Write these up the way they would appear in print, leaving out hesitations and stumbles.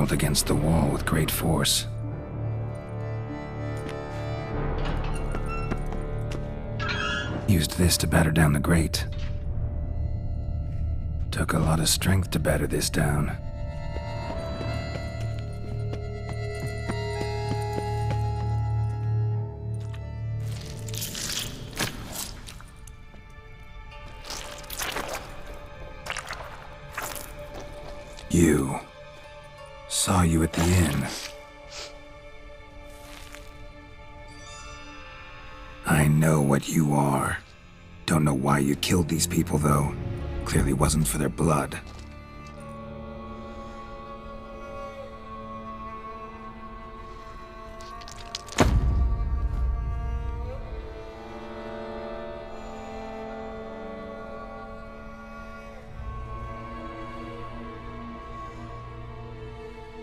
hurled against the wall with great force. Used this to batter down the grate. Took a lot of strength to batter this down. You. Saw you at the inn. I know what you are. Don't know why you killed these people, though. Clearly wasn't for their blood.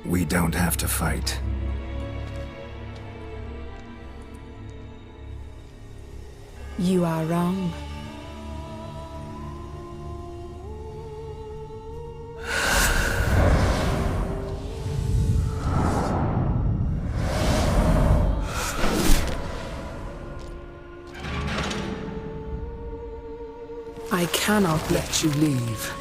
We don't have to fight. You are wrong. I cannot let you leave.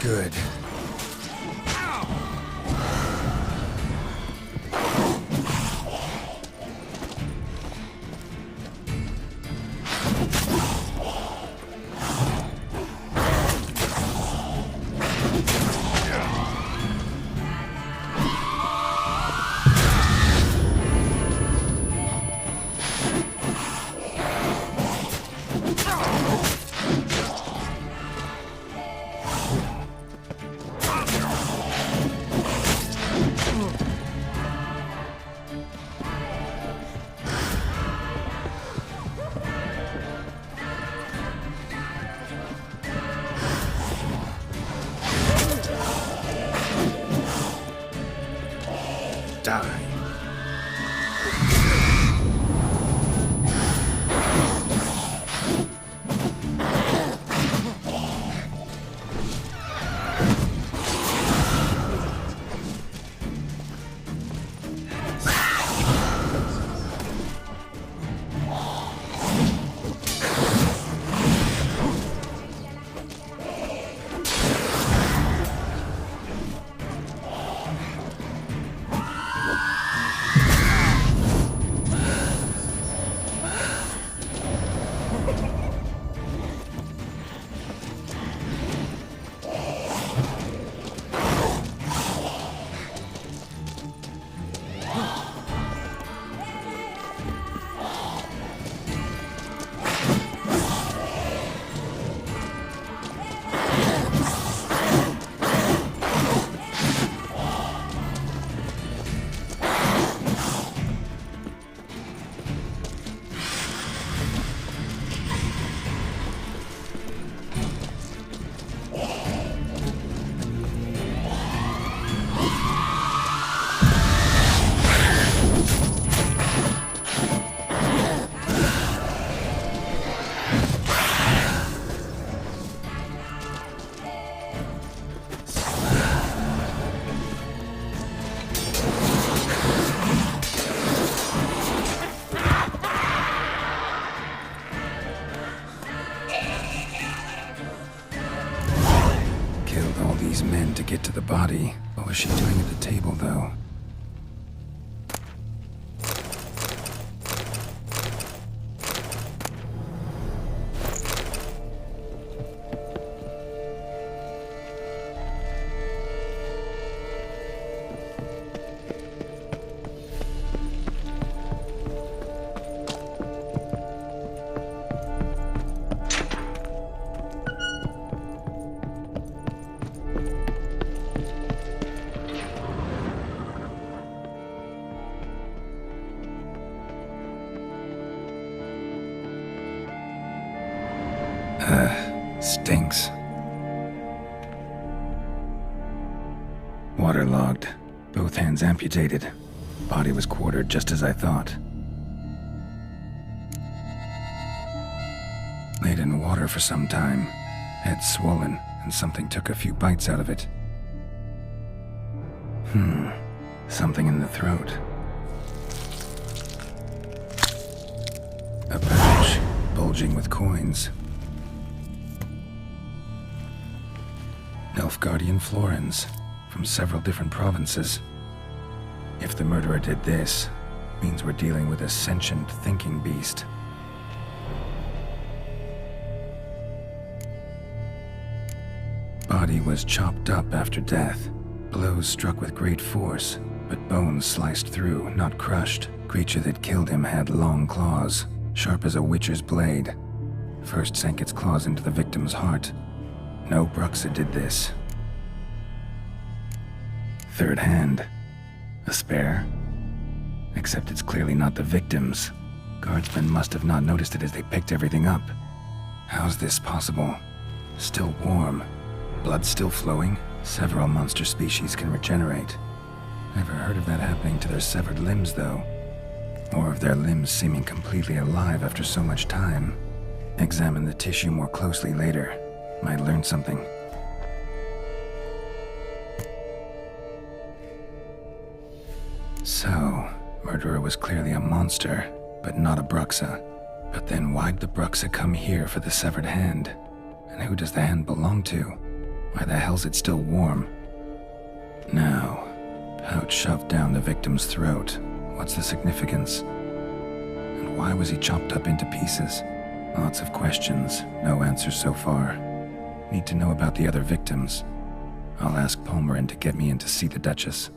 Good. Die. These men to get to the body. What was she doing at the table, though? Stinks. Waterlogged. Both hands amputated. Body was quartered just as I thought. Laid in water for some time. Head swollen, and something took a few bites out of it. Something in the throat. A pouch, bulging with coins. Nilfgaardian florins, from several different provinces. If the murderer did this, means we're dealing with a sentient thinking beast. Body was chopped up after death. Blows struck with great force, but bones sliced through, not crushed. Creature that killed him had long claws, sharp as a witcher's blade. First sank its claws into the victim's heart. No Bruxa did this. Third hand. A spare? Except it's clearly not the victim's. Guardsmen must have not noticed it as they picked everything up. How's this possible? Still warm. Blood still flowing? Several monster species can regenerate. Never heard of that happening to their severed limbs, though. Or of their limbs seeming completely alive after so much time. Examine the tissue more closely later. Might learn something. So, murderer was clearly a monster, but not a Bruxa. But then why'd the Bruxa come here for the severed hand? And who does the hand belong to? Why the hell's it still warm? Now, pouch shoved down the victim's throat. What's the significance? And why was he chopped up into pieces? Lots of questions, no answers so far. Need to know about the other victims. I'll ask Palmerin to get me in to see the Duchess.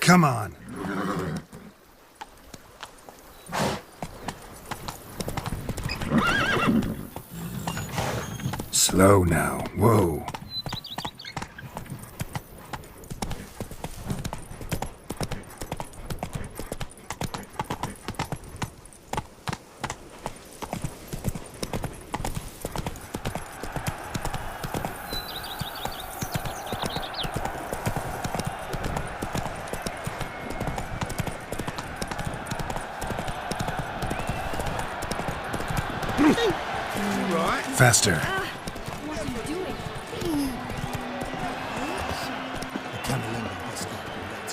Come on. Slow now. Whoa. Faster. What are you doing? The Camerlenga has got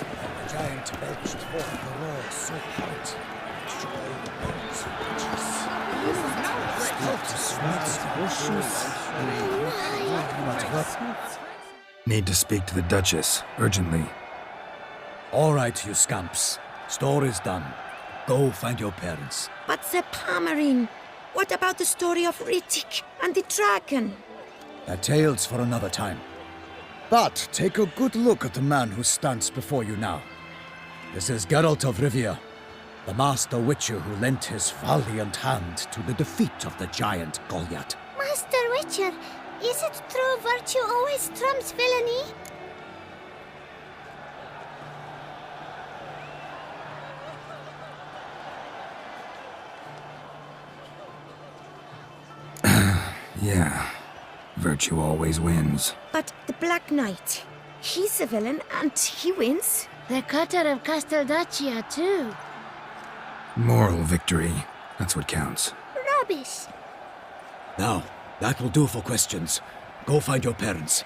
a giant belched forth the roar so hot, it shook all the bones and pitches. Need to speak to the Duchess, urgently. All right, you scamps. Store is done. Go find your parents. But the Palmerin, what about the story of Rittik and the dragon? They're tales for another time. But take a good look at the man who stands before you now. This is Geralt of Rivia. the master witcher who lent his valiant hand to the defeat of the giant Goliath. Master Witcher, is it true virtue always trumps villainy? Yeah, virtue always wins. But the Black Knight, he's a villain and he wins. The cutter of Casteldaccia, too. Moral victory, that's what counts. Rubbish. Now, that will do for questions. Go find your parents.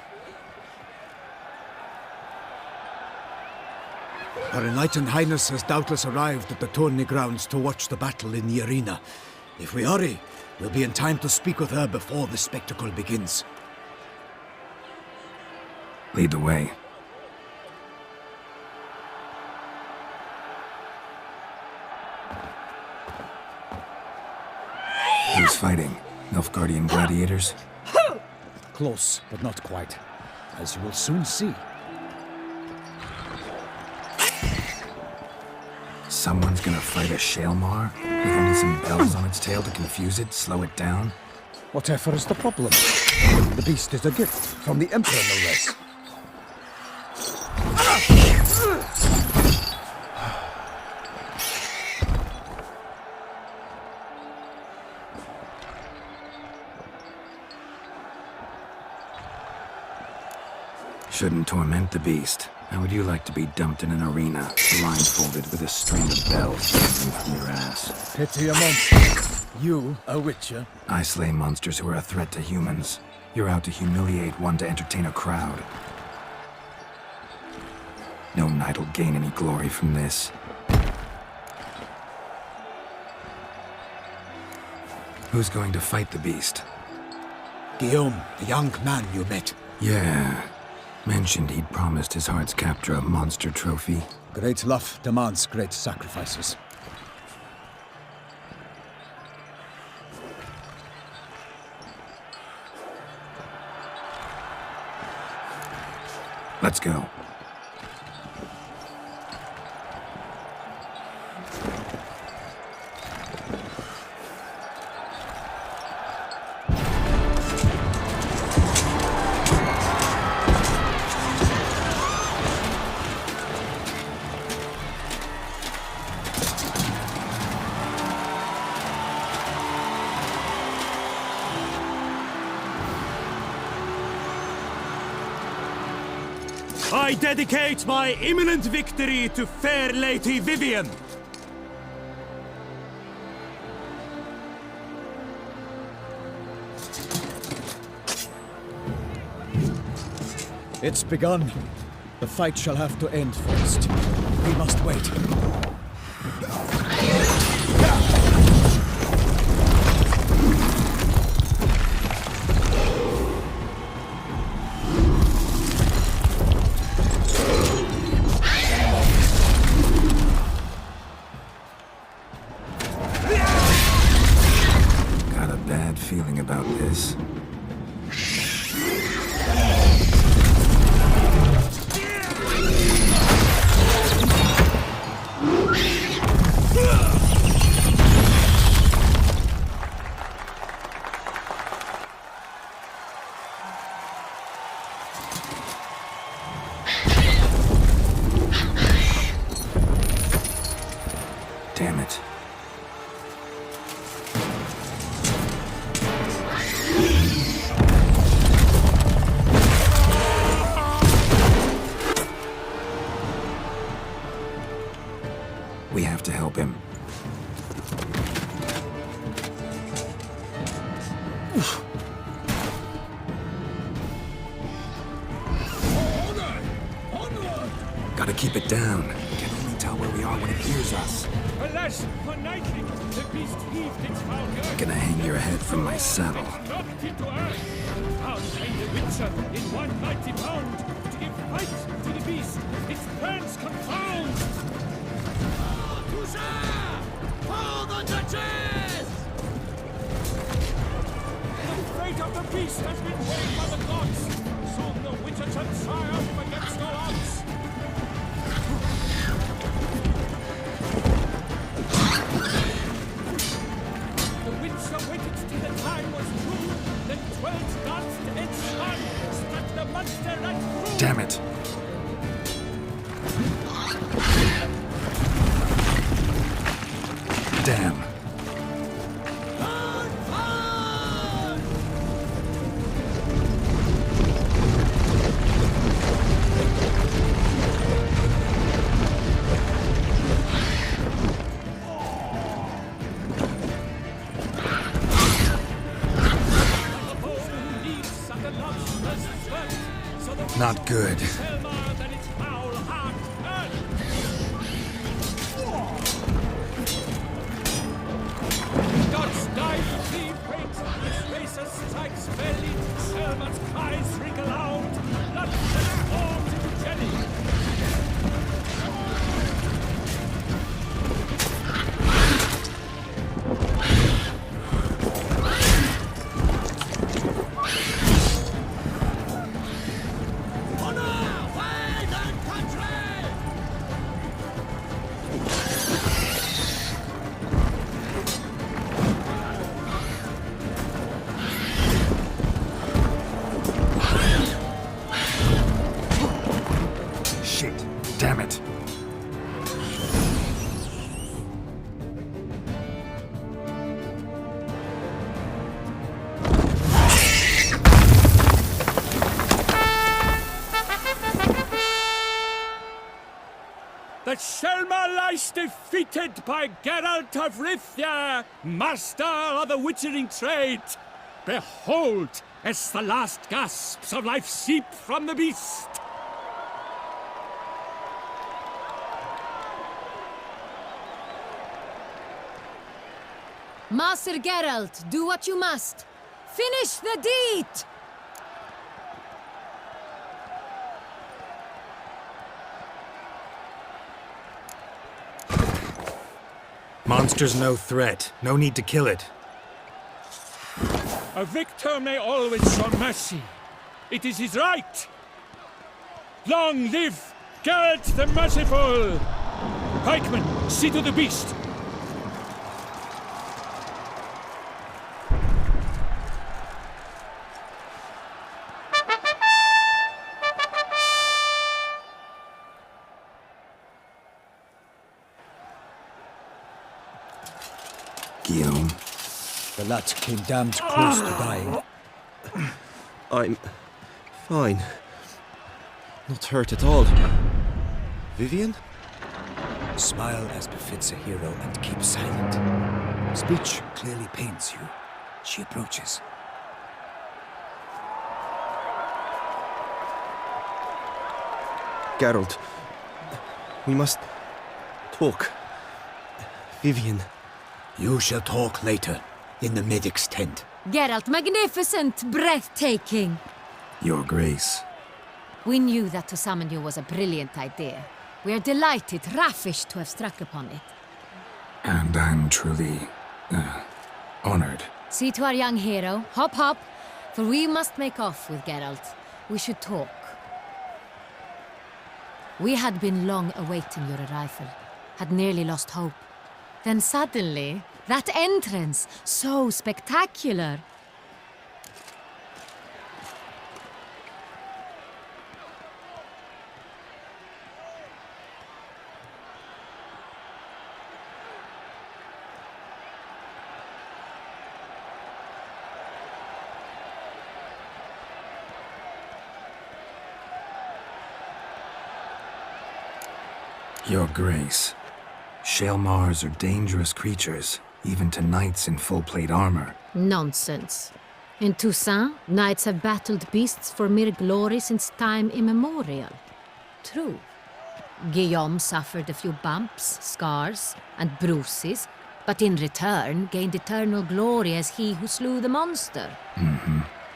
Her Enlightened Highness has doubtless arrived at the tourney grounds to watch the battle in the arena. If we hurry, we'll be in time to speak with her before the spectacle begins. Lead the way. Who's fighting? Nilfgaardian gladiators? Close, but not quite. As you will soon see. Someone's gonna fight a Shaelmar? With only some bells on its tail to confuse it, slow it down? Whatever is the problem? The beast is a gift from the Emperor, no less. Shouldn't torment the beast. How would you like to be dumped in an arena, blindfolded with a string of bells dangling from your ass? Pity a monster. You, a witcher? I slay monsters who are a threat to humans. You're out to humiliate one to entertain a crowd. No knight will gain any glory from this. Who's going to fight the beast? Guillaume, the young man you met. Yeah. Mentioned he'd promised his heart's captor a monster trophy. Great love demands great sacrifices. Let's go. I dedicate my imminent victory to fair Lady Vivian. It's begun. The fight shall have to end first. We must wait. Got a bad feeling about this. Damn it. We have to help him. Gotta keep it down. Can only tell where we are when it hears us. Alas, for knightly, the beast heaved its foul girth. Gonna hang your head from my saddle. Knocked into earth. Found the witcher in one mighty bound to give fight to the beast. Its plans confound. Hold the Duchess! The fate of the beast has been weighed by the gods. Soon the witcher shall triumph against all odds. Damn it. Damn. Not good. Gods dive clean fate, this racer strikes belly, Selma's cries ring aloud, blood transforms into jelly. Shit. Damn it. The Selma lies defeated by Geralt of Rivia, master of the witchering trade. Behold, as the last gasps of life seep from the beast. Master Geralt, do what you must. Finish the deed! Monster's no threat. No need to kill it. A victor may always show mercy. It is his right. Long live Geralt the Merciful! Pikeman, see to the beast. Guillaume. The lad came damned close to dying. I'm fine. Not hurt at all. Vivian? Smile as befits a hero and keep silent. Speech clearly pains you. She approaches. Geralt. We must talk. Vivian. You shall talk later, in the medic's tent. Geralt, magnificent, breathtaking. Your Grace. We knew that to summon you was a brilliant idea. We are delighted, ravished to have struck upon it. And I'm truly, honored. See to our young hero. Hop, hop. For we must make off with Geralt. We should talk. We had been long awaiting your arrival. Had nearly lost hope. Then suddenly, that entrance, so spectacular. Your Grace. Shaelmars are dangerous creatures, even to knights in full-plate armor. Nonsense. In Toussaint, knights have battled beasts for mere glory since time immemorial. True. Guillaume suffered a few bumps, scars, and bruises, but in return gained eternal glory as he who slew the monster.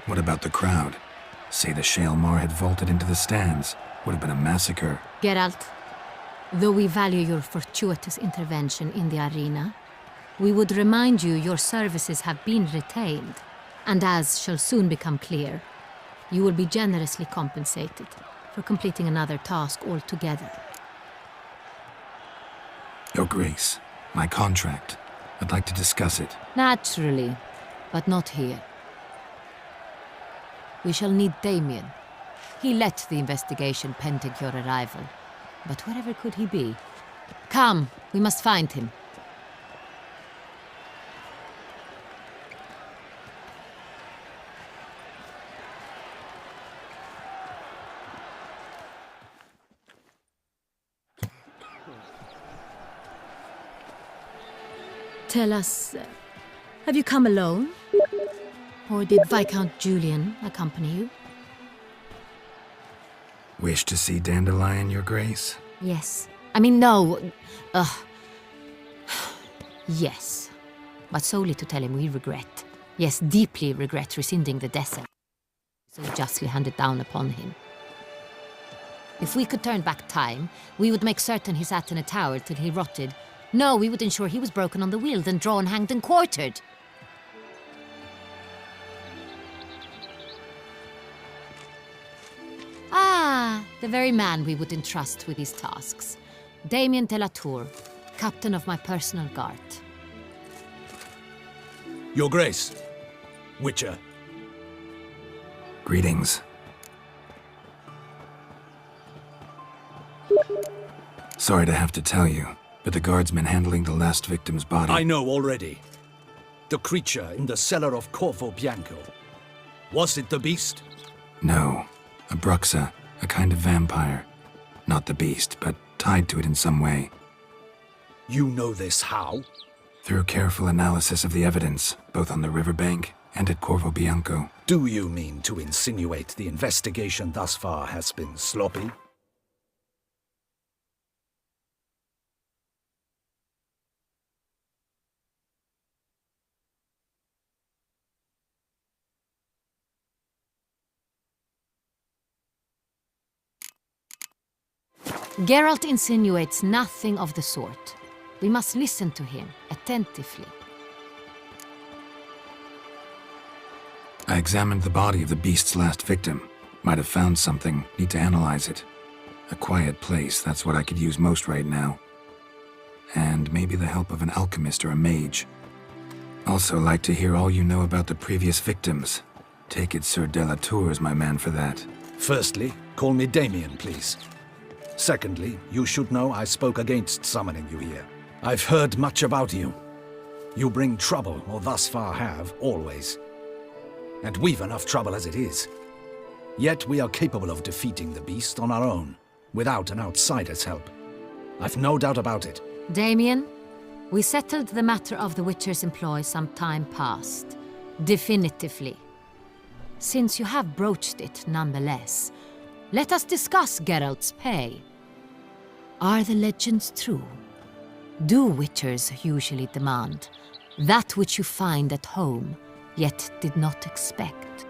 What about the crowd? Say the Shaelmar had vaulted into the stands. Would have been a massacre. Geralt, though we value your fortuitous intervention in the arena, we would remind you your services have been retained, and as shall soon become clear, you will be generously compensated for completing another task altogether. Your Grace, my contract. I'd like to discuss it. Naturally, but not here. We shall need Damien. He let the investigation pending your arrival. But wherever could he be? Come, we must find him. Tell us, have you come alone? Or did Viscount Julian accompany you? Wish to see Dandelion, Your Grace? Yes. I mean, no. Yes. But solely to tell him we regret. Yes, deeply regret rescinding the death sentence so justly handed down upon him. If we could turn back time, we would make certain he sat in a tower till he rotted. No, we would ensure he was broken on the wheel, then drawn, hanged, and quartered. Ah, the very man we would entrust with these tasks. Damien de la Tour, captain of my personal guard. Your Grace. Witcher. Greetings. Sorry to have to tell you, but the guardsman handling the last victim's body... I know already. The creature in the cellar of Corvo Bianco. Was it the beast? No. A Bruxa, a kind of vampire. Not the beast, but tied to it in some way. You know this how? Through careful analysis of the evidence, both on the riverbank and at Corvo Bianco. Do you mean to insinuate the investigation thus far has been sloppy? Geralt insinuates nothing of the sort. We must listen to him attentively. I examined the body of the beast's last victim. Might have found something, need to analyze it. A quiet place, that's what I could use most right now. And maybe the help of an alchemist or a mage. Also like to hear all you know about the previous victims. Take it Sir de la Tour is my man for that. Firstly, call me Damien, please. Secondly, you should know I spoke against summoning you here. I've heard much about you. You bring trouble, or thus far have, always. And we've enough trouble as it is. Yet we are capable of defeating the beast on our own, without an outsider's help. I've no doubt about it. Damien, we settled the matter of the Witcher's employ some time past. Definitively. Since you have broached it nonetheless, let us discuss Geralt's pay. Are the legends true? Do Witchers usually demand that which you find at home, yet did not expect?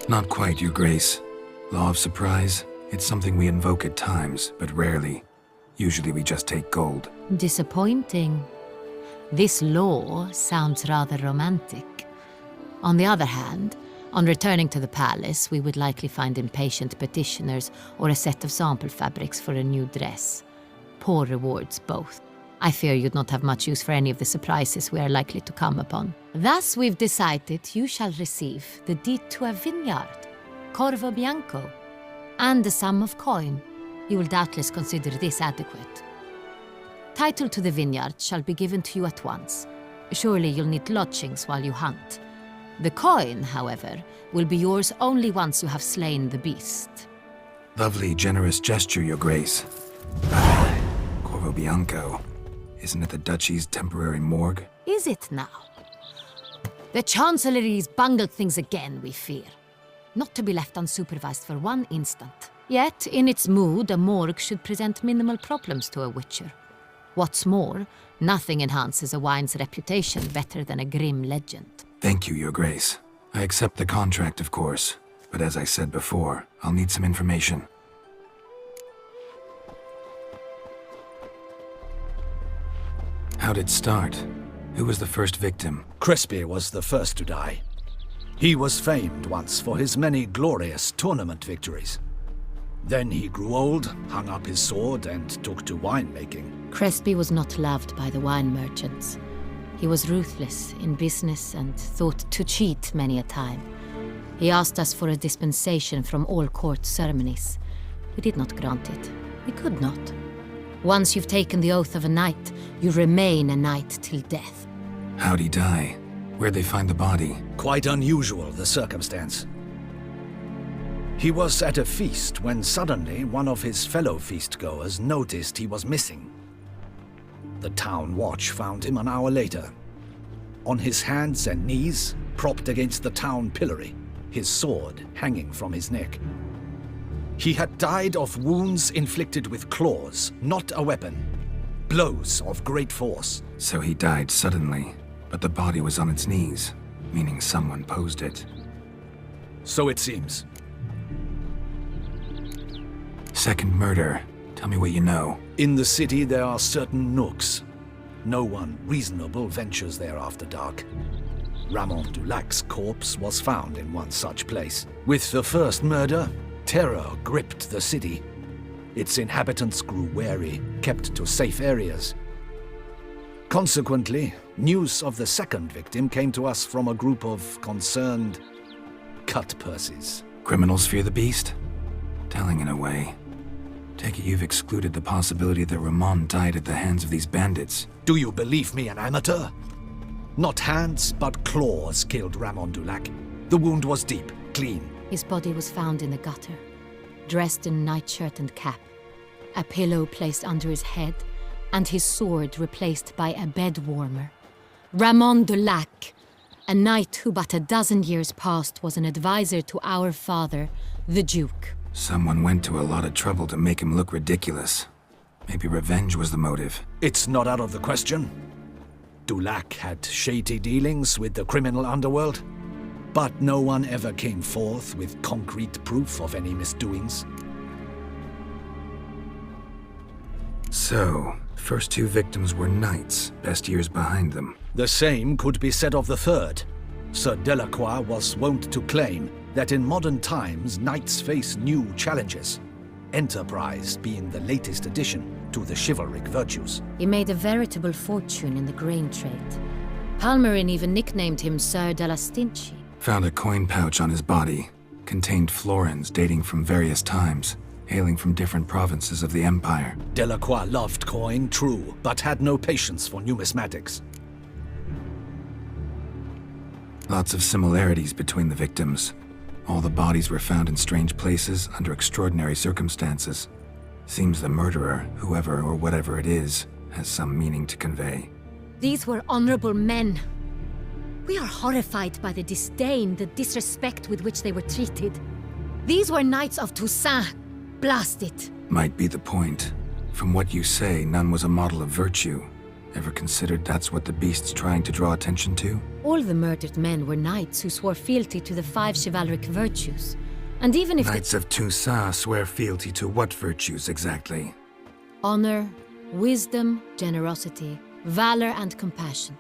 Not quite, Your Grace. Law of surprise, it's something we invoke at times, but rarely. Usually we just take gold. Disappointing. This law sounds rather romantic. On the other hand, On returning to the palace, we would likely find impatient petitioners or a set of sample fabrics for a new dress. Poor rewards, both. I fear you'd not have much use for any of the surprises we are likely to come upon. Thus, we've decided you shall receive the deed to a vineyard, Corvo Bianco, and a sum of coin. You will doubtless consider this adequate. Title to the vineyard shall be given to you at once. Surely you'll need lodgings while you hunt. The coin, however, will be yours only once you have slain the beast. Lovely, generous gesture, Your Grace. Corvo Bianco. Isn't it the Duchy's temporary morgue? Is it now? The Chancellery's bungled things again, we fear. Not to be left unsupervised for one instant. Yet, in its mood, a morgue should present minimal problems to a witcher. What's more, nothing enhances a wine's reputation better than a grim legend. Thank you, Your Grace. I accept the contract, of course. But as I said before, I'll need some information. How'd it start? Who was the first victim? Crespi was the first to die. He was famed once for his many glorious tournament victories. Then he grew old, hung up his sword, and took to winemaking. Crespi was not loved by the wine merchants. He was ruthless in business and thought to cheat many a time. He asked us for a dispensation from all court ceremonies. We did not grant it. We could not. Once you've taken the oath of a knight, you remain a knight till death. How'd he die? Where'd they find the body? Quite unusual, the circumstance. He was at a feast when suddenly one of his fellow feastgoers noticed he was missing. The town watch found him an hour later. On his hands and knees, propped against the town pillory, his sword hanging from his neck. He had died of wounds inflicted with claws, not a weapon. Blows of great force. So he died suddenly, but the body was on its knees, meaning someone posed it. So it seems. Second murder. Tell me what you know. In the city there are certain nooks. No one reasonable ventures there after dark. Ramon Dulac's corpse was found in one such place. With the first murder, terror gripped the city. Its inhabitants grew wary, kept to safe areas. Consequently, news of the second victim came to us from a group of concerned cut-purses. Criminals fear the beast? Telling in a way. Take it you've excluded the possibility that Ramon died at the hands of these bandits. Do you believe me an amateur? Not hands, but claws killed Ramon Dulac. The wound was deep, clean. His body was found in the gutter, dressed in nightshirt and cap, a pillow placed under his head, and his sword replaced by a bed warmer. Ramon Dulac, a knight who but a dozen years past was an advisor to our father, the Duke. Someone went to a lot of trouble to make him look ridiculous. Maybe revenge was the motive. It's not out of the question. Dulac had shady dealings with the criminal underworld, but no one ever came forth with concrete proof of any misdoings. So, first two victims were knights, best years behind them. The same could be said of the third. Sir Delacroix was wont to claim that in modern times knights face new challenges, enterprise being the latest addition to the chivalric virtues. He made a veritable fortune in the grain trade. Palmerin even nicknamed him Sir de la Stinchi. Found a coin pouch on his body. Contained florins dating from various times, hailing from different provinces of the Empire. Delacroix loved coin, true, but had no patience for numismatics. Lots of similarities between the victims. All the bodies were found in strange places under extraordinary circumstances. Seems the murderer, whoever or whatever it is, has some meaning to convey. These were honorable men. We are horrified by the disdain, the disrespect with which they were treated. These were knights of Toussaint. Blast it. Might be the point. From what you say, none was a model of virtue. Ever considered that's what the beast's trying to draw attention to? All the murdered men were knights who swore fealty to the 5 chivalric virtues. And even if Knights of Toussaint swear fealty to what virtues exactly? honor, wisdom, generosity, valor, and compassion.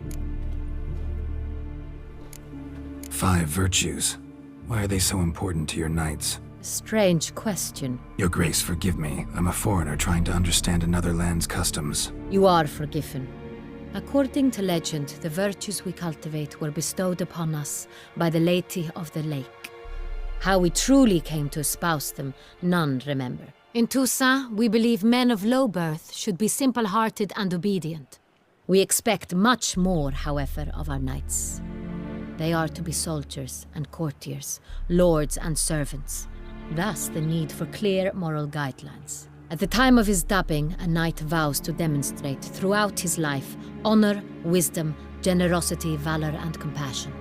5 virtues. Why are they so important to your knights? Strange question. Your Grace, forgive me. I'm a foreigner trying to understand another land's customs. You are forgiven. According to legend, the virtues we cultivate were bestowed upon us by the Lady of the Lake. How we truly came to espouse them, none remember. In Toussaint, we believe men of low birth should be simple-hearted and obedient. We expect much more, however, of our knights. They are to be soldiers and courtiers, lords and servants. Thus, the need for clear moral guidelines. At the time of his dubbing, a knight vows to demonstrate throughout his life honor, wisdom, generosity, valor, and compassion.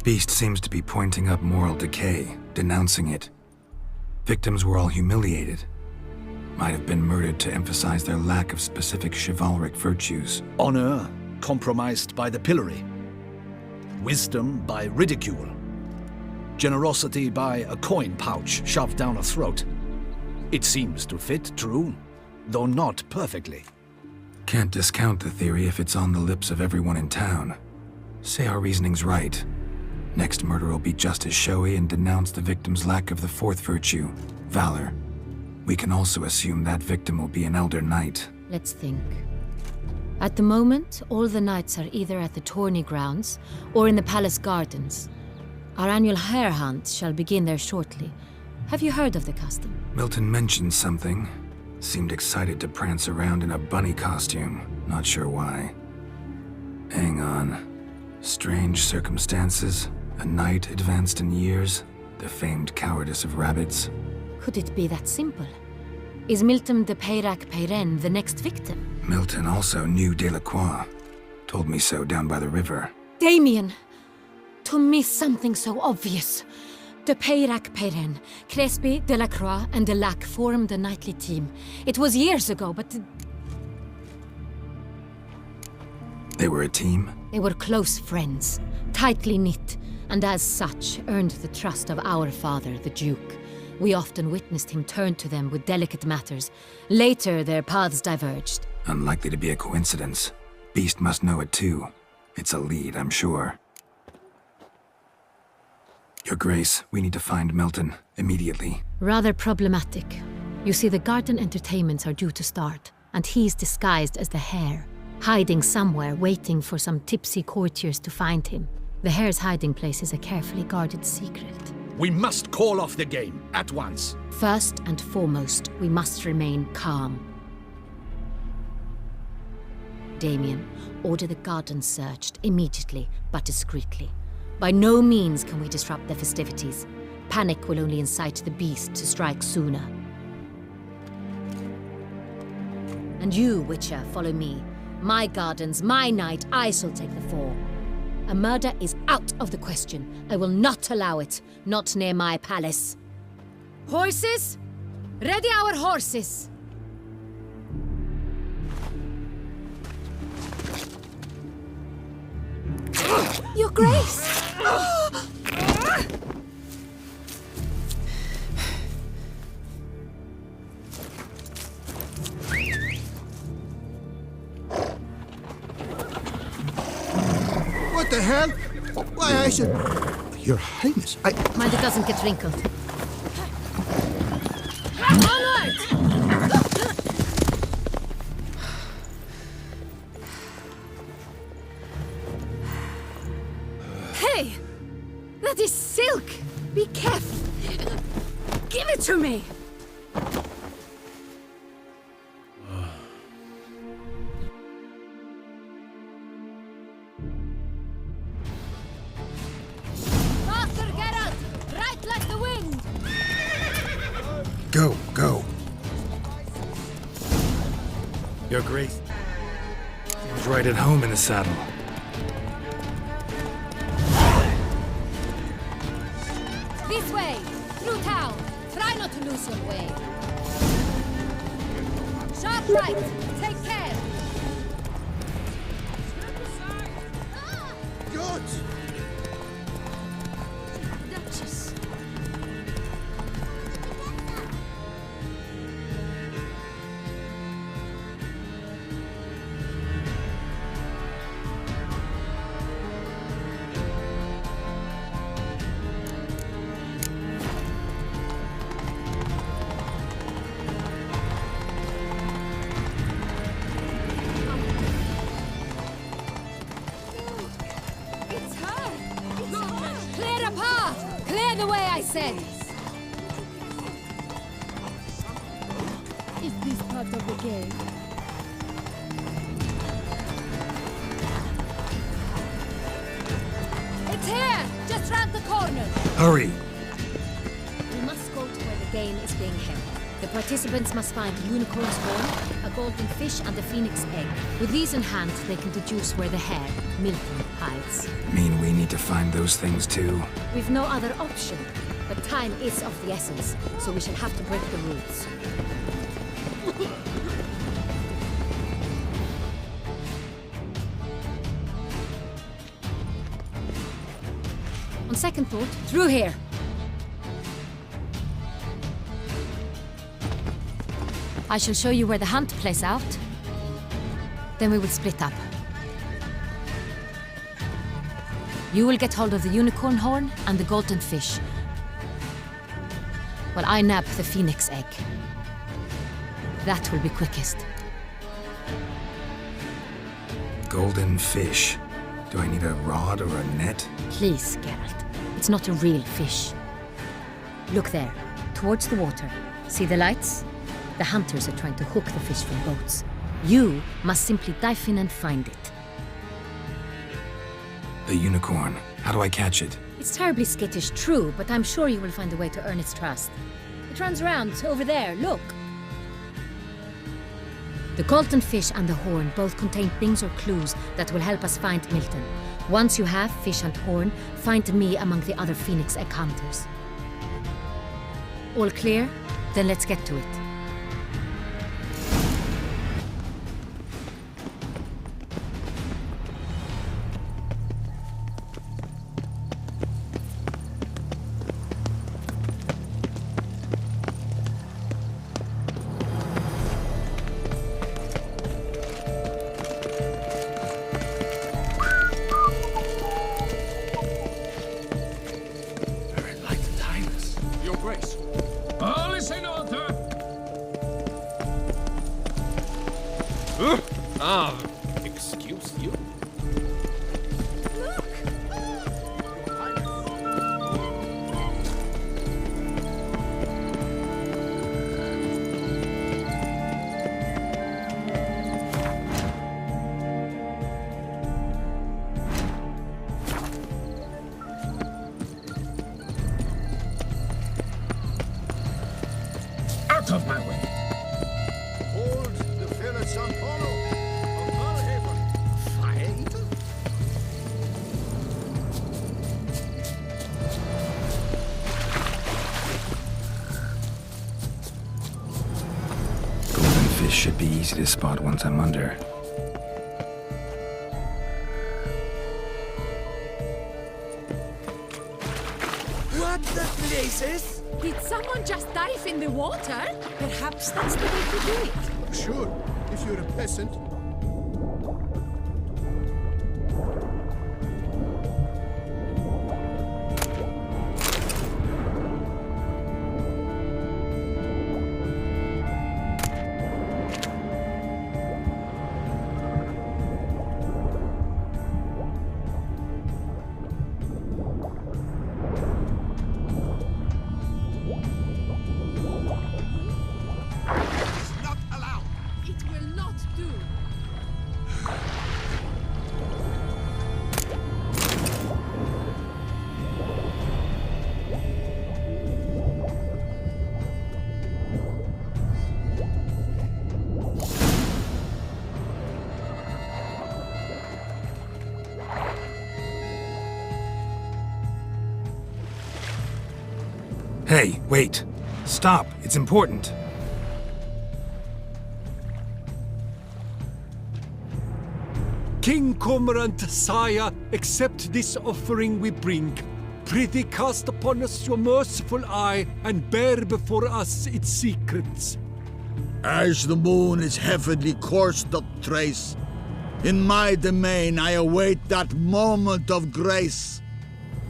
Beast seems to be pointing up moral decay, denouncing it. Victims were all humiliated. Might have been murdered to emphasize their lack of specific chivalric virtues. Honor compromised by the pillory. Wisdom by ridicule. Generosity by a coin pouch shoved down a throat. It seems to fit, true, though not perfectly. Can't discount the theory if it's on the lips of everyone in town. Say our reasoning's right. Next murder will be just as showy and denounce the victim's lack of the fourth virtue, valor. We can also assume that victim will be an elder knight. Let's think. At the moment, all the knights are either at the tourney grounds or in the palace gardens. Our annual hare hunt shall begin there shortly. Have you heard of the custom? Milton mentioned something. Seemed excited to prance around in a bunny costume. Not sure why. Hang on. Strange circumstances. A knight advanced in years. The famed cowardice of rabbits. Could it be that simple? Is Milton de Peyrac-Peyren the next victim? Milton also knew Delacroix. Told me so down by the river. Damien! To miss something so obvious. De Peyrac-Peyren, Crespi, Delacroix, and Delac formed a knightly team. It was years ago, but... They were a team? They were close friends, tightly knit, and as such earned the trust of our father, the Duke. We often witnessed him turn to them with delicate matters. Later, their paths diverged. Unlikely to be a coincidence. Beast must know it too. It's a lead, I'm sure. Your Grace, we need to find Milton, immediately. Rather problematic. You see, the garden entertainments are due to start, and he's disguised as the hare, hiding somewhere, waiting for some tipsy courtiers to find him. The hare's hiding place is a carefully guarded secret. We must call off the game, at once. First and foremost, we must remain calm. Damien, order the garden searched immediately, but discreetly. By no means can we disrupt the festivities. Panic will only incite the beast to strike sooner. And you, Witcher, follow me. My gardens, my night, I shall take the fall. A murder is out of the question. I will not allow it, not near my palace. Horses? Ready our horses! Your Grace! What the hell? Why, I should... Your Highness, Mind it doesn't get wrinkled. Onward! Hey! That is silk! Be careful! Give it to me! Faster, Geralt! Right like the wind! Go, go. Your Grace. He was right at home in the saddle. This way! Through town! Try not to lose your way! Sharp right! Take care! Good! Duchess! Clear the way, I said! Is this part of the game? It's here! Just round the corner! Hurry! We must go to where the game is being held. The participants must find a unicorn's horn, a golden fish, and a phoenix egg. With these in hand, they can deduce where the hare, Milton, hides. Mean we need to find those things too? We've no other option. But time is of the essence, so we shall have to break the rules. On second thought, through here. I shall show you where the hunt plays out. Then we will split up. You will get hold of the unicorn horn and the golden fish, while I nab the phoenix egg. That will be quickest. Golden fish. Do I need a rod or a net? Please, Geralt. It's not a real fish. Look there, towards the water. See the lights? The hunters are trying to hook the fish from boats. You must simply dive in and find it. The unicorn. How do I catch it? It's terribly skittish, true, but I'm sure you will find a way to earn its trust. It runs around over there, look. The golden fish and the horn both contain things or clues that will help us find Milton. Once you have fish and horn, find me among the other phoenix egg hunters. All clear? Then let's get to it. Your Grace. Listen, Arthur! Excuse you? Out of my way! Hold the Philip San Paulo of Valhaven. Fight? Golden fish should be easy to spot once I'm under. What the blazes? Did someone just dive in the water? Perhaps that's the way to do it. Sure, if you're a peasant. Not allowed. It will not do. Hey, wait. Stop. It's important. King Cormorant, sire, accept this offering we bring. Prithee cast upon us your merciful eye and bear before us its secrets. As the moon is heavenly course doth trace, in my domain I await that moment of grace,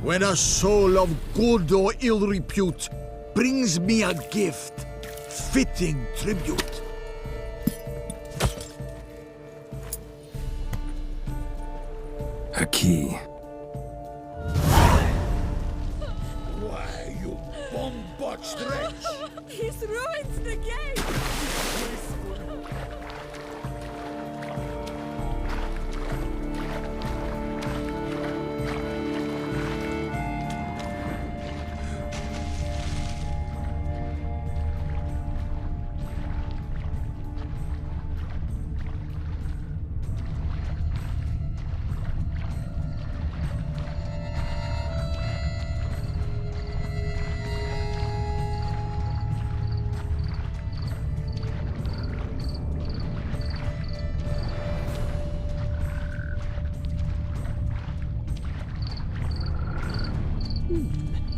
when a soul of good or ill repute brings me a gift, fitting tribute. A key. What? Stretch! He's ruined the game!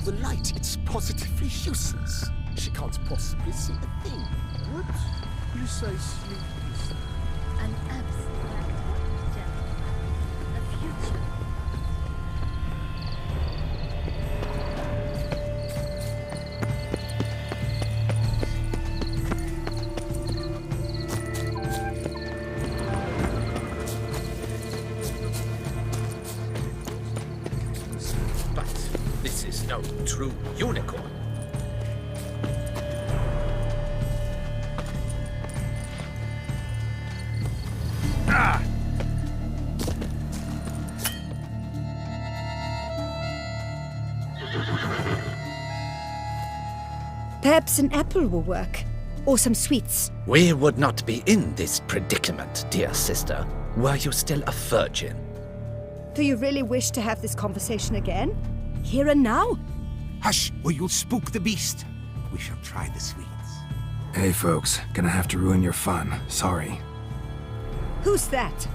The light, it's positively useless. She can't possibly see a thing. What precisely is that? An abstract question. A future. But this is no true unicorn. Perhaps an apple will work. Or some sweets. We would not be in this predicament, dear sister, were you still a virgin. Do you really wish to have this conversation again? Here and now? Hush, or you'll spook the beast. We shall try the sweets. Hey folks, gonna have to ruin your fun. Sorry. Who's that?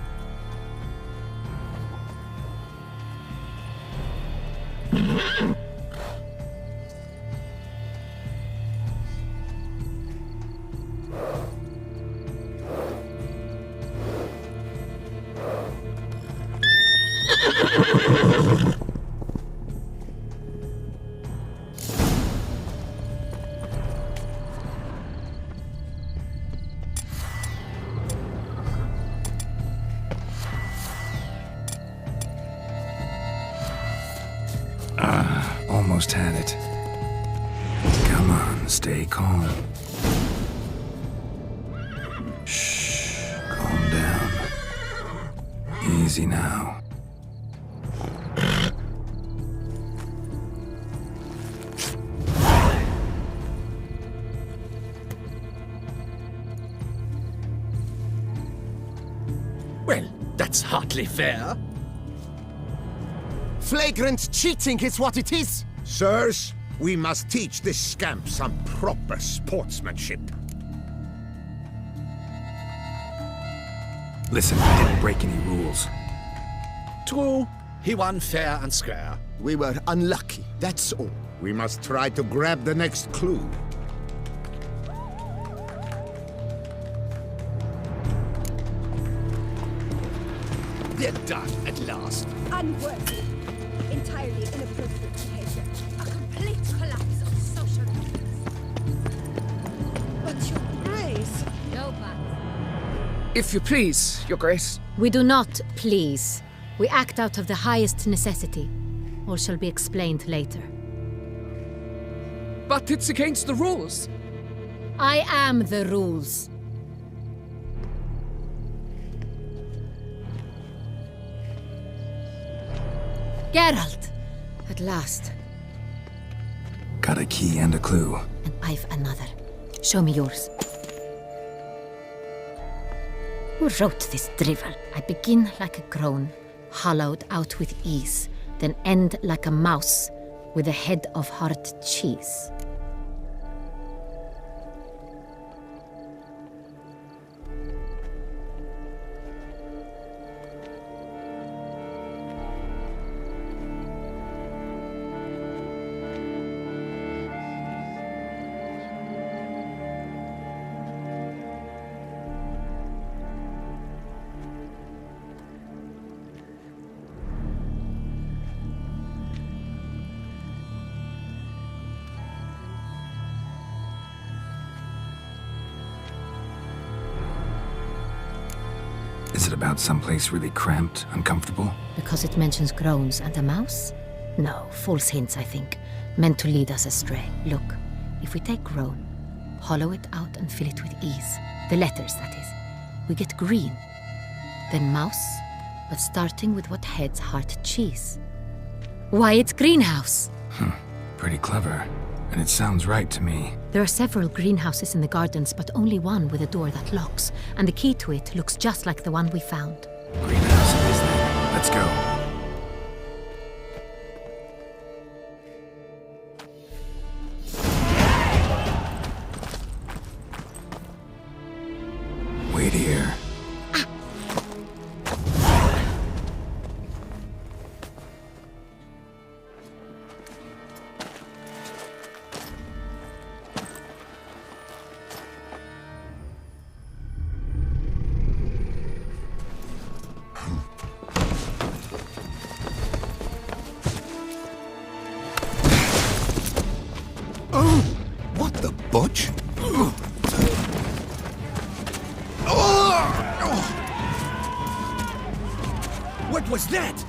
Almost had it. Come on, stay calm. Shh, calm down. Easy now. Well, that's hardly fair. Flagrant cheating is what it is! Sirs, we must teach this scamp some proper sportsmanship. Listen, I didn't break any rules. True, he won fair and square. We were unlucky, that's all. We must try to grab the next clue. They're done at last. Unworthy. Entirely inappropriate behavior. A complete collapse of social norms. But your grace... No, but If you please, Your Grace. we do not please. We act out of the highest necessity. All shall be explained later. But it's against the rules. I am the rules. Geralt! At last. Got a key and a clue. And I've another. Show me yours. Who wrote this drivel? I begin like a groan, hollowed out with ease, then end like a mouse with a head of hard cheese. Is it about someplace really cramped, uncomfortable? Because it mentions groans and a mouse? No, false hints, I think. Meant to lead us astray. Look, If we take Rhone, hollow it out and fill it with ease, the letters, that is, we get green. Then mouse, but starting with what heads heart cheese. Why, it's greenhouse! Pretty clever. And it sounds right to me. There are several greenhouses in the gardens, but only one with a door that locks, and the key to it looks just like the one we found. Greenhouse it is then. Let's go. Wait here. What the butch? What was that?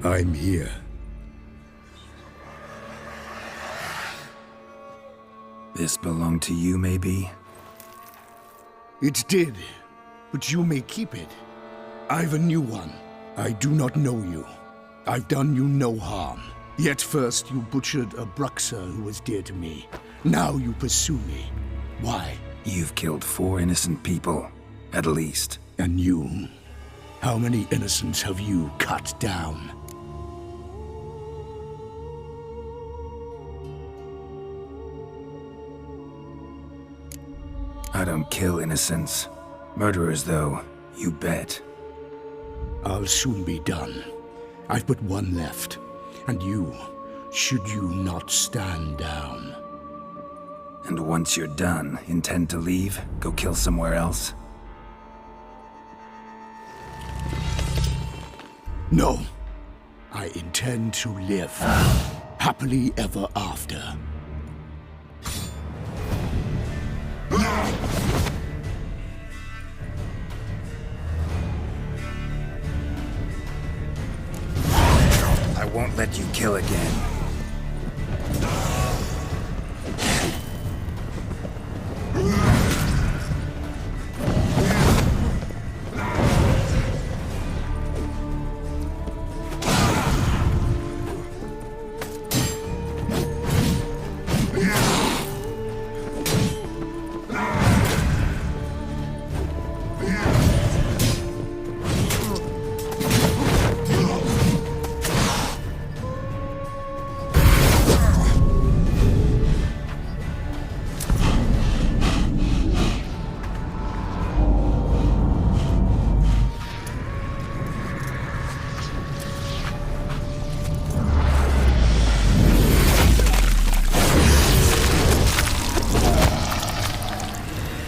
I'm here. This belonged to you, maybe? It did, but you may keep it. I've a new one. I do not know you. I've done you no harm. Yet first you butchered a Bruxa who was dear to me. Now you pursue me. Why? You've killed 4 innocent people, at least. And you? How many innocents have you cut down? I don't kill innocents. Murderers, though, you bet. I'll soon be done. I've but one left. And you, should you not stand down. And once you're done, intend to leave? Go kill somewhere else? No. I intend to live. Happily ever after. I won't let you kill again.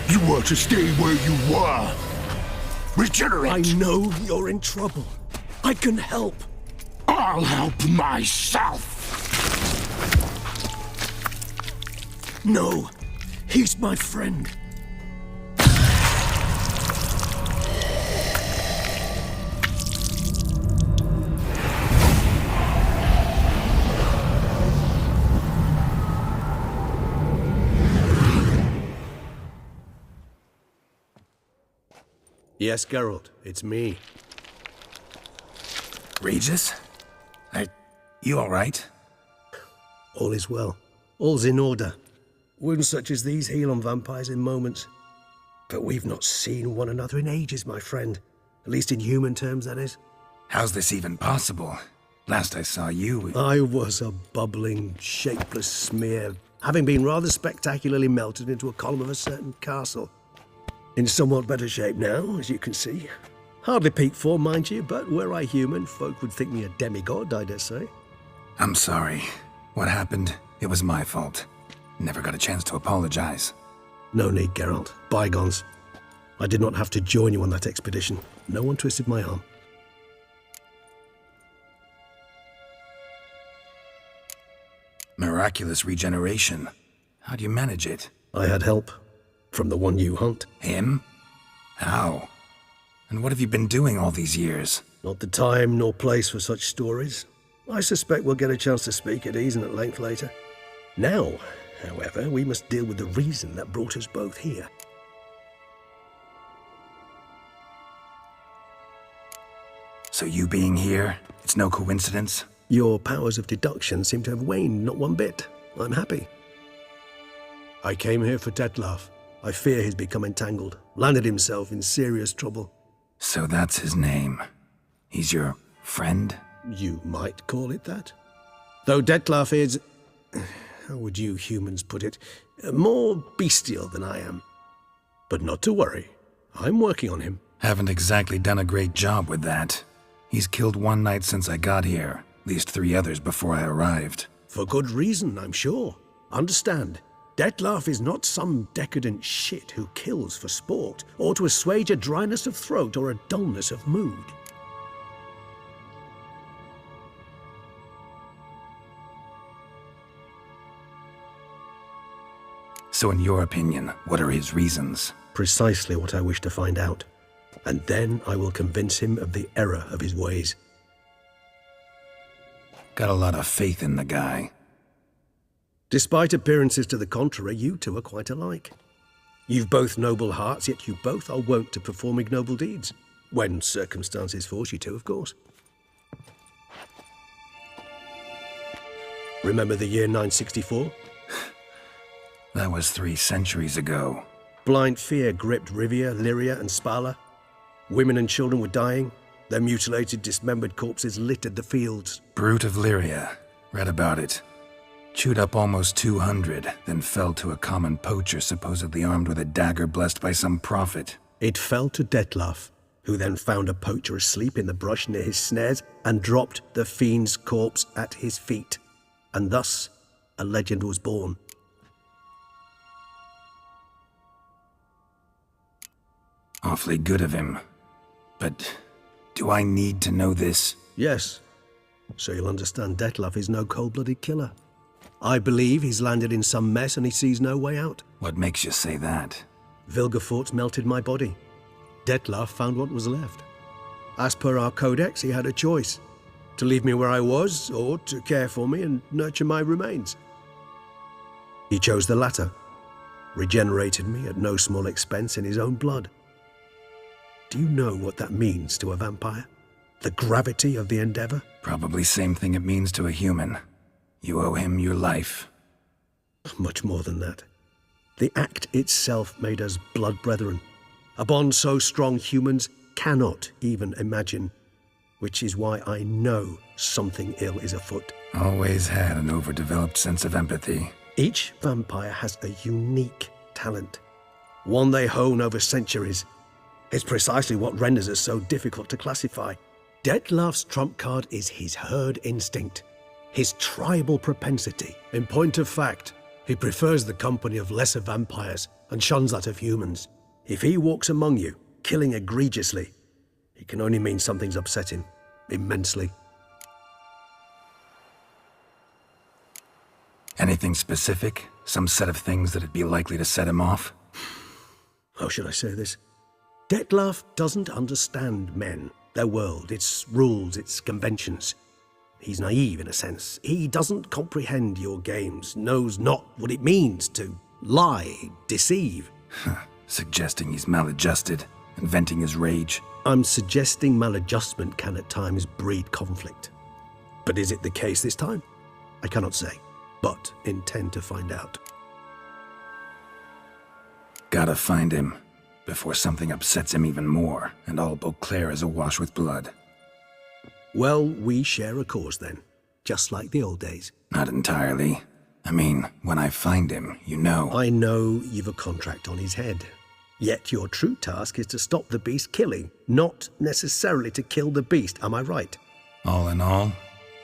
You were to stay where you were. Regenerate! I know you're in trouble. I can help. I'll help myself! No, he's my friend. Yes, Geralt, it's me. Regis? You alright? All is well. All's in order. Wounds such as these heal on vampires in moments. But we've not seen one another in ages, my friend. At least in human terms, that is. How's this even possible? Last I saw you... I was a bubbling, shapeless smear, having been rather spectacularly melted into a column of a certain castle. In somewhat better shape now, as you can see. Hardly peak form, mind you, but were I human, folk would think me a demigod, I dare say. I'm sorry. What happened, it was my fault. Never got a chance to apologize. No need, Geralt. Bygones. I did not have to join you on that expedition. No one twisted my arm. Miraculous regeneration. How do you manage it? I had help. From the one you hunt. Him? How? And what have you been doing all these years? Not the time nor place for such stories. I suspect we'll get a chance to speak at ease and at length later. Now, however, we must deal with the reason that brought us both here. So you being here, it's no coincidence? Your powers of deduction seem to have waned not one bit. I'm happy. I came here for Dettlaff. I fear he's become entangled, landed himself in serious trouble. So that's his name. He's your friend? You might call it that. Though Dettlaff is, how would you humans put it, more bestial than I am. But not to worry. I'm working on him. Haven't exactly done a great job with that. He's killed one knight since I got here, at least 3 others before I arrived. For good reason, I'm sure. Understand, Dettlaff is not some decadent shit who kills for sport, or to assuage a dryness of throat or a dullness of mood. So in your opinion, what are his reasons? Precisely what I wish to find out. And then I will convince him of the error of his ways. Got a lot of faith in the guy. Despite appearances to the contrary, you two are quite alike. You've both noble hearts, yet you both are wont to perform ignoble deeds. When circumstances force you to, of course. Remember the year 964? That was 3 centuries ago. Blind fear gripped Rivia, Lyria, and Spala. Women and children were dying. Their mutilated, dismembered corpses littered the fields. Brute of Lyria. Read about it. Chewed up almost 200, then fell to a common poacher supposedly armed with a dagger blessed by some prophet. It fell to Dettlaff, who then found a poacher asleep in the brush near his snares and dropped the fiend's corpse at his feet. And thus, a legend was born. Awfully good of him. But do I need to know this? Yes. So you'll understand Dettlaff is no cold-blooded killer. I believe he's landed in some mess and he sees no way out. What makes you say that? Vilgefortz melted my body. Dettlaff found what was left. As per our codex, he had a choice. To leave me where I was, or to care for me and nurture my remains. He chose the latter. Regenerated me at no small expense in his own blood. Do you know what that means to a vampire? The gravity of the endeavor? Probably same thing it means to a human. You owe him your life. Much more than that. The act itself made us blood brethren. A bond so strong humans cannot even imagine. Which is why I know something ill is afoot. Always had an overdeveloped sense of empathy. Each vampire has a unique talent. One they hone over centuries. It's precisely what renders it so difficult to classify. Dettlaff's trump card is his herd instinct. His tribal propensity. In point of fact, he prefers the company of lesser vampires and shuns that of humans. If he walks among you, killing egregiously, it can only mean something's upset him, immensely. Anything specific? Some set of things that'd be likely to set him off? How should I say this? Dettlaff doesn't understand men, their world, its rules, its conventions. He's naive in a sense. He doesn't comprehend your games, knows not what it means to lie, deceive. Suggesting he's maladjusted and venting his rage. I'm suggesting maladjustment can at times breed conflict. But is it the case this time? I cannot say, but intend to find out. Gotta find him before something upsets him even more and all Beauclair is awash with blood. Well, we share a cause then, just like the old days. Not entirely. I mean, when I find him, you know. I know you've a contract on his head. Yet your true task is to stop the beast killing, not necessarily to kill the beast, am I right? All in all,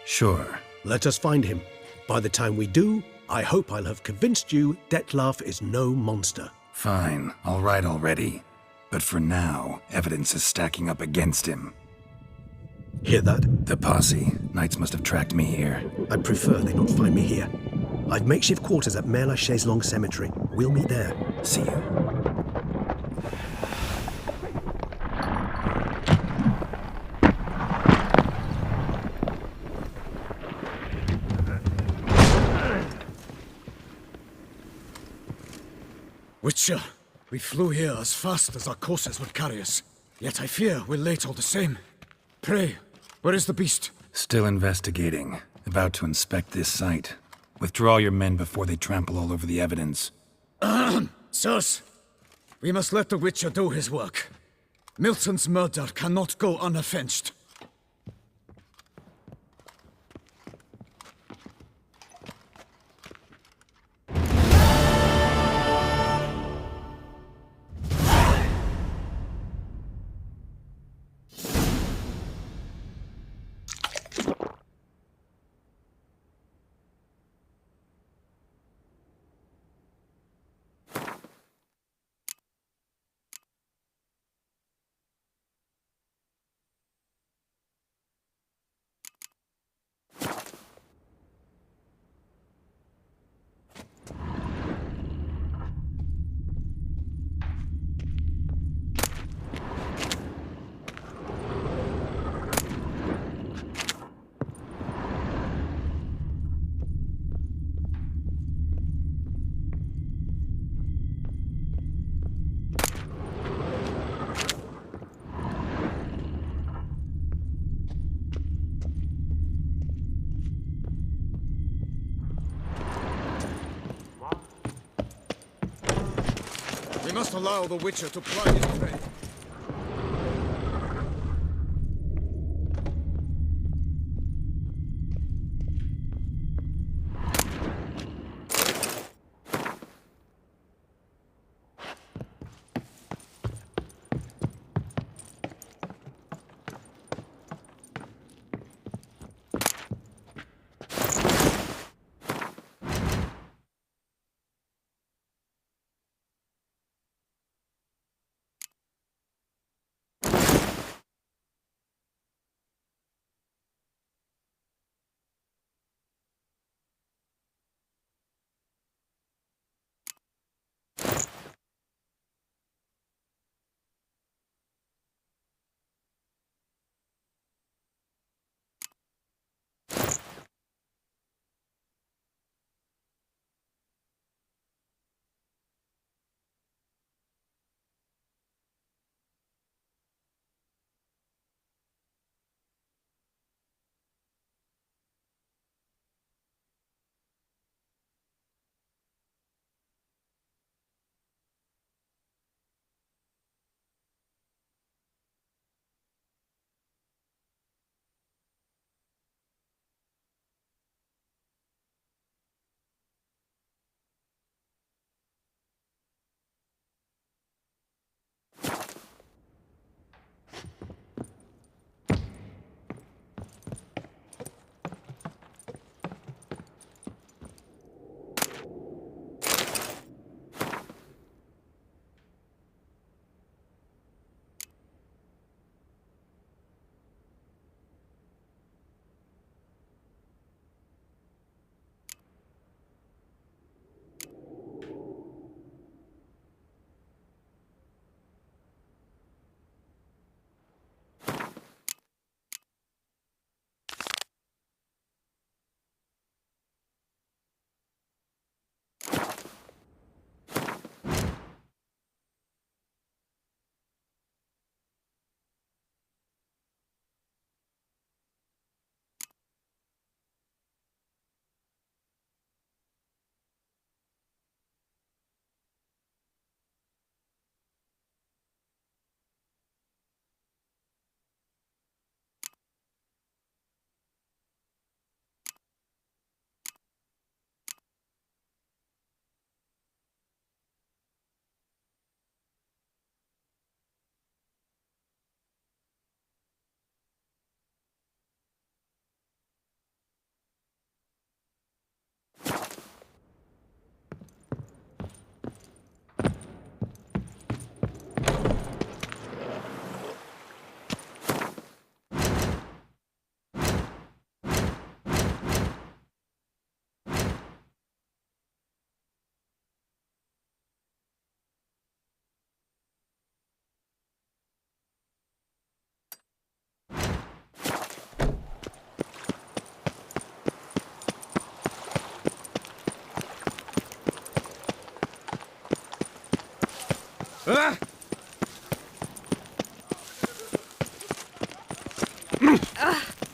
sure. Let us find him. By the time we do, I hope I'll have convinced you Dettlaff is no monster. Fine, all right already. But for now, evidence is stacking up against him. Hear that? The posse. Knights must have tracked me here. I'd prefer they not find me here. I've makeshift quarters at Mère Lachaise Long Cemetery. We'll meet there. See you. Witcher, we flew here as fast as our courses would carry us. Yet I fear we're late all the same. Pray, where is the beast? Still investigating. About to inspect this site. Withdraw your men before they trample all over the evidence. Sirs, we must let the Witcher do his work. Milton's murder cannot go unavenged. We must allow the Witcher to ply his trade.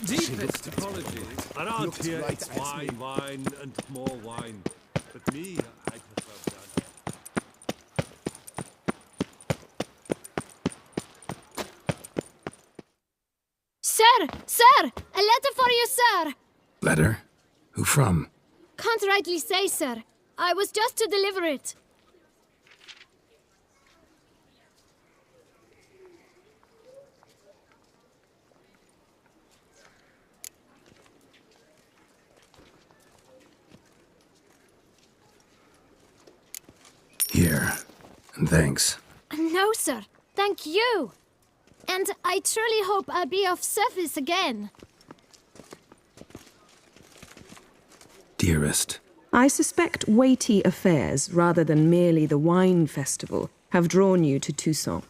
Deepest apologies. Around here it's wine, wine, and more wine. But me, I prefer blood. Sir! Sir! A letter for you, sir! Letter? Who from? Can't rightly say, sir. I was just to deliver it. Here. And thanks. No, sir. Thank you. And I truly hope I'll be of service again. Dearest. I suspect weighty affairs, rather than merely the wine festival, have drawn you to Toussaint.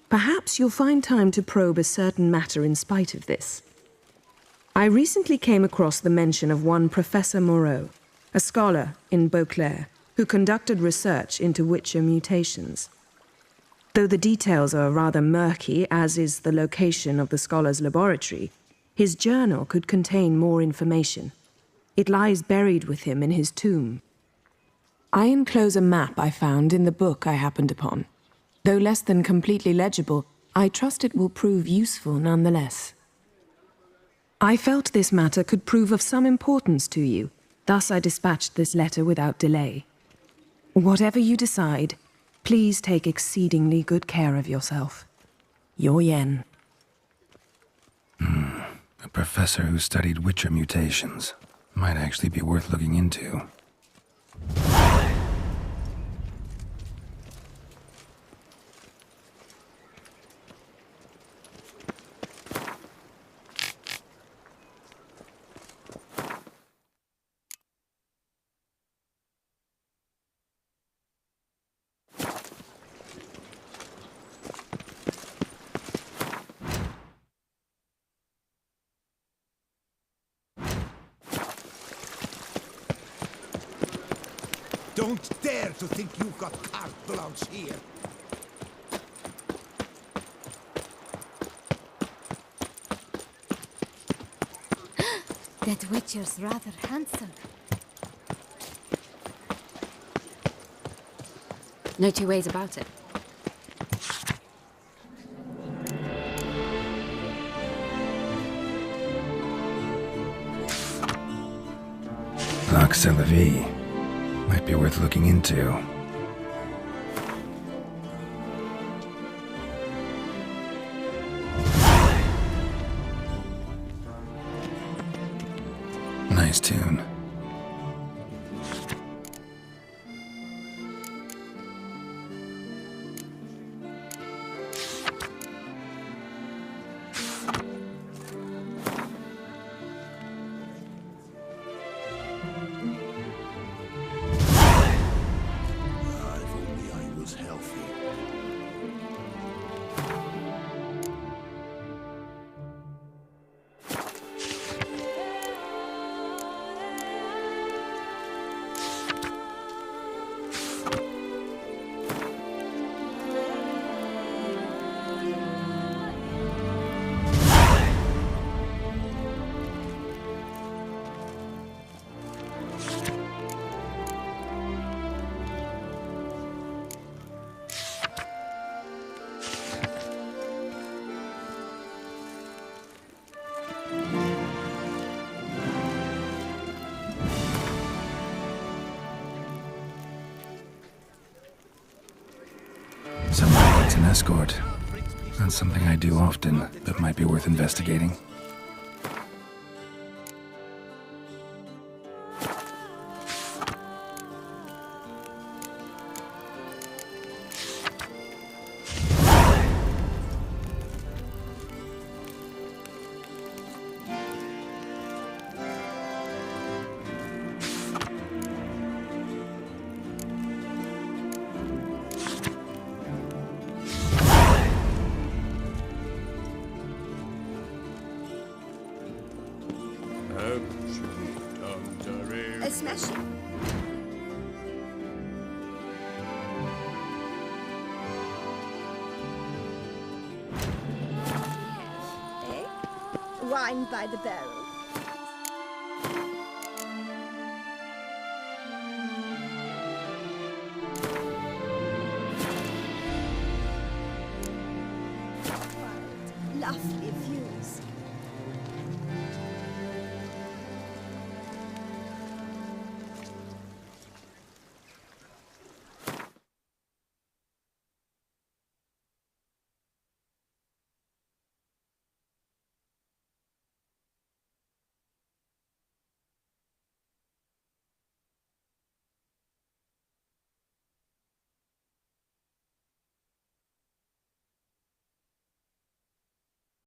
Perhaps you'll find time to probe a certain matter in spite of this. I recently came across the mention of one Professor Moreau, a scholar in Beauclair, who conducted research into Witcher mutations. Though the details are rather murky, as is the location of the scholar's laboratory, his journal could contain more information. It lies buried with him in his tomb. I enclose a map I found in the book I happened upon. Though less than completely legible, I trust it will prove useful nonetheless. I felt this matter could prove of some importance to you, thus I dispatched this letter without delay. Whatever you decide, please take exceedingly good care of yourself. Your Yen. A professor who studied Witcher mutations. Might actually be worth looking into. Don't dare to think you've got carte blanche here. That Witcher's rather handsome. No two ways about it. Lac Selavie. Might be worth looking into. Nice tune. Someone needs an escort. Not something I do often, but might be worth investigating. A smashing. wine by the barrel. Lovely view.